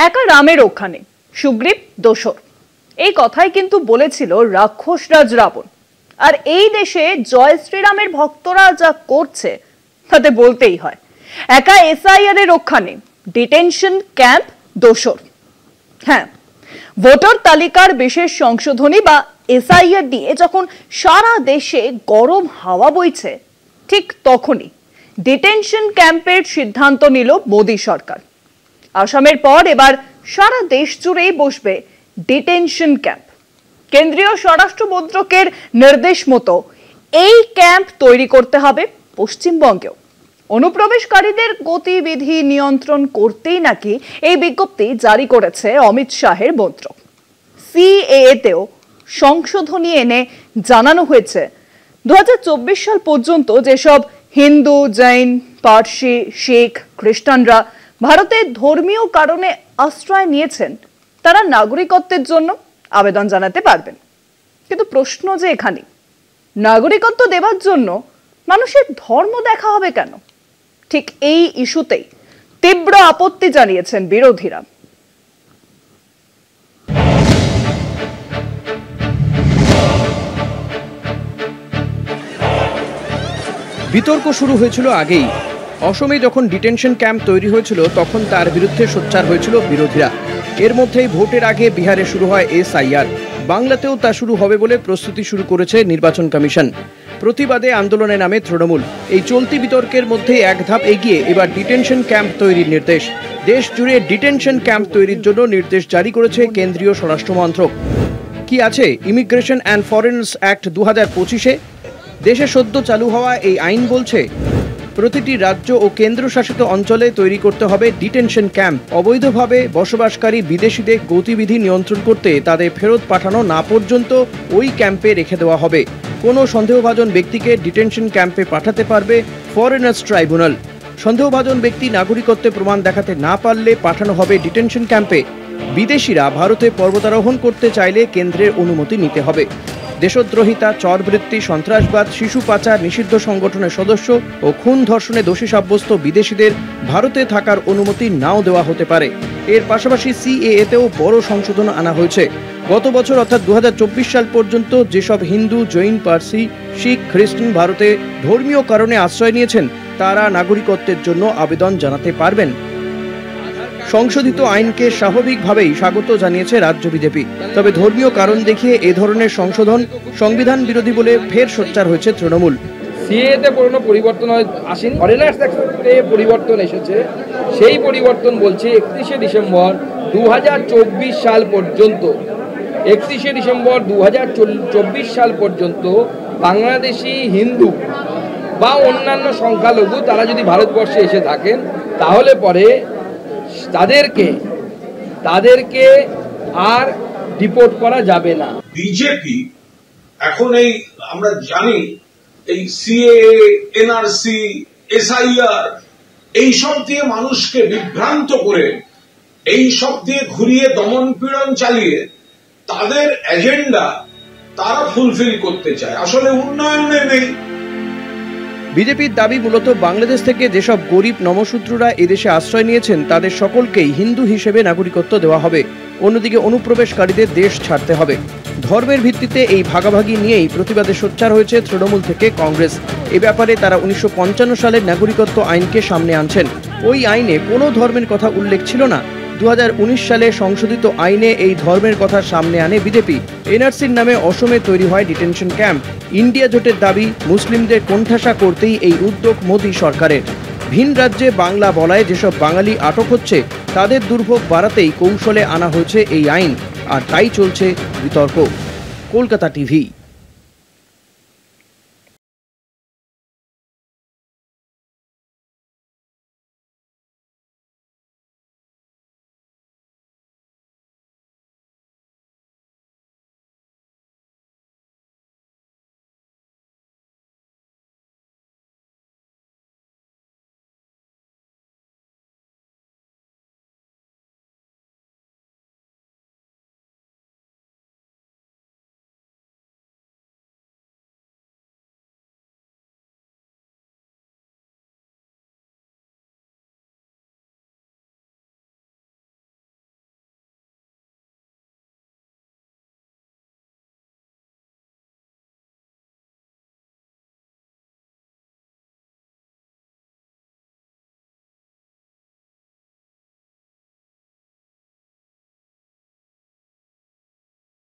একা রামের ওখানে সুগ্রীব দোসর, এই কথাই কিন্তু বলেছিল রাক্ষসরাজ রাবণ। আর এই দেশে জয় শ্রীরামের ভক্তরা যা করছে তাতে বলতেই হয়, একা এসআইআর এর ওখানে ডিটেনশন ক্যাম্প দোসর। হ্যাঁ, ভোটার তালিকার বিশেষ সংশোধনী বা এসআইআর দিয়ে যখন সারা দেশে গরম হাওয়া বইছে, ঠিক তখনই ডিটেনশন ক্যাম্পের সিদ্ধান্ত নিল মোদী সরকার। আসামের পর এবার সারা দেশ জুড়েই বসবে ডিটেনশন ক্যাম্প। কেন্দ্রীয় স্বরাষ্ট্র মন্ত্রকের নির্দেশ মতো এই ক্যাম্প তৈরি করতে হবে পশ্চিমবঙ্গেও। অনুপ্রবেশকারীদের গতিবিধি নিয়ন্ত্রণ করতেই নাকি এই বিজ্ঞপ্তি জারি করেছে অমিত শাহের মন্ত্রক। সিএএতেও সংশোধনী এনে জানানো হয়েছে 2024 সাল পর্যন্ত যেসব হিন্দু, জৈন, পার্সি, শিখ, খ্রিস্টানরা ভারতে ধর্মীয় কারণে আশ্রয় নিয়েছেন তারা নাগরিকত্বের জন্য আবেদন জানাতে পারবেন। কিন্তু প্রশ্ন যে এখানে, নাগরিকত্ব দেওয়ার জন্য মানুষের ধর্ম দেখা হবে কেন? ঠিক এই ইস্যুতেই তীব্র আপত্তি জানিয়েছেন বিরোধীরা। বিতর্ক শুরু হয়েছিল আগেই। অসমে যখন ডিটেনশন ক্যাম্প তৈরি হয়েছিল তখন তার বিরুদ্ধে সোচ্চার হয়েছিল বিরোধীরা। এর মধ্যেই ভোটের আগে বিহারে শুরু হয় এসআইআর। বাংলাতেও তা শুরু হবে বলে প্রস্তুতি শুরু করেছে নির্বাচন কমিশন। প্রতিবাদে আন্দোলনে নামে তৃণমূল। এই চলতি বিতর্কের মধ্যে এক ধাপ এগিয়ে এবার ডিটেনশন ক্যাম্প তৈরির নির্দেশ। দেশ জুড়ে ডিটেনশন ক্যাম্প তৈরির জন্য নির্দেশ জারি করেছে কেন্দ্রীয় স্বরাষ্ট্র মন্ত্রক। কি আছে ইমিগ্রেশন অ্যান্ড ফরেনার্স অ্যাক্ট 2025-এ? দেশে সদ্য চালু হওয়া এই আইন বলছে প্রতিটি রাজ্য ও কেন্দ্রশাসিত অঞ্চলে তৈরি করতে হবে ডিটেনশন ক্যাম্প। অবৈধভাবে বসবাসকারী বিদেশিদের গতিবিধি নিয়ন্ত্রণ করতে তাদের ফেরত পাঠানো না পর্যন্ত ওই ক্যাম্পে রেখে দেওয়া হবে। কোনো সন্দেহভাজন ব্যক্তিকে ডিটেনশন ক্যাম্পে পাঠাতে পারবে ফরেনার্স ট্রাইব্যুনাল। সন্দেহভাজন ব্যক্তি নাগরিকত্বের প্রমাণ দেখাতে না পারলে পাঠানো হবে ডিটেনশন ক্যাম্পে। বিদেশিরা ভারতে পর্বতারোহণ করতে চাইলে কেন্দ্রের অনুমতি নিতে হবে। দেশদ্রোহিতা, চরবৃত্তি, সন্ত্রাসবাদ, শিশু পাচার, নিষিদ্ধ সংগঠনের সদস্য ও খুন ধর্ষণে দোষী সাব্যস্ত বিদেশিদের ভারতে থাকার অনুমতি নাও দেওয়া হতে পারে। এর পাশাপাশি সিএএতেও বড় সংশোধন আনা হয়েছে। গত বছর অর্থাৎ 2024 সাল পর্যন্ত যেসব হিন্দু, জৈন, পার্সি, শিখ, খ্রিস্টান ভারতে ধর্মীয় কারণে আশ্রয় নিয়েছেন তারা নাগরিকত্বের জন্য আবেদন জানাতে পারবেন। সংশোধিত আইনকে স্বাভাবিকভাবেই স্বাগত জানিয়েছে রাজ্য বিজেপি। তবে ধর্মীয় কারণ দেখিয়ে এ ধরনের সংশোধন সংবিধান বিরোধী বলে ফের সোচ্চার হয়েছে তৃণমূল। সিএতে কোনো পরিবর্তন আসেনি, ফরেনার্স অ্যাক্টে পরিবর্তন এসেছে। সেই পরিবর্তন বলছে 31শে ডিসেম্বর 2024 সাল পর্যন্ত, 31শে ডিসেম্বর 2024 সাল পর্যন্ত বাংলাদেশি হিন্দু বা অন্যান্য সংখ্যালঘু তারা যদি ভারতবর্ষে এসে থাকেন তাহলে পরে তাদেরকে আর ডিপোর্ট করা যাবে না। বিজেপি এখন এই আমরা জানি এই সিএএ, এনআরসি, এসআইআর এইসব দিয়ে মানুষকে বিভ্রান্ত করে, এইসব দিয়ে ঘুরিয়ে দমন পীড়ন চালিয়ে তাদের এজেন্ডা তারা ফুলফিল করতে চায়, আসলে উন্নয়নে নেই। বিজেপির দাবি মূলত বাংলাদেশ থেকে যেসব গরিব নমশূদ্ররা এদেশে আশ্রয় নিয়েছেন তাদের সকলকেই হিন্দু হিসেবে নাগরিকত্ব দেওয়া হবে। অন্যদিকে অনুপ্রবেশকারীদের দেশ ছাড়তে হবে। ধর্মের ভিত্তিতে এই ভাগাভাগি নিয়েই প্রতিবাদে সোচ্চার হয়েছে তৃণমূল থেকে কংগ্রেস। এ ব্যাপারে তারা 1955 সালের নাগরিকত্ব আইনকে সামনে আনছেন। ওই আইনে কোনো ধর্মের কথা উল্লেখ ছিল না। 2019 সালে সংশোধিত আইনে এই ধর্মের কথা সামনে আনে বিজেপি। এনআরসির নামে অসমে তৈরি হয় ডিটেনশন ক্যাম্প। ইন্ডিয়া জোটের দাবি মুসলিমদের কোণঠাসা করতেই এই উদ্যোগ মোদী সরকারের। ভিন রাজ্যে বাংলা বলায় যেসব বাঙালি আটক হচ্ছে তাদের দুর্ভোগ বাড়াতেই কৌশলে আনা হয়েছে এই আইন, আর তাই চলছে বিতর্ক। কলকাতা টিভি।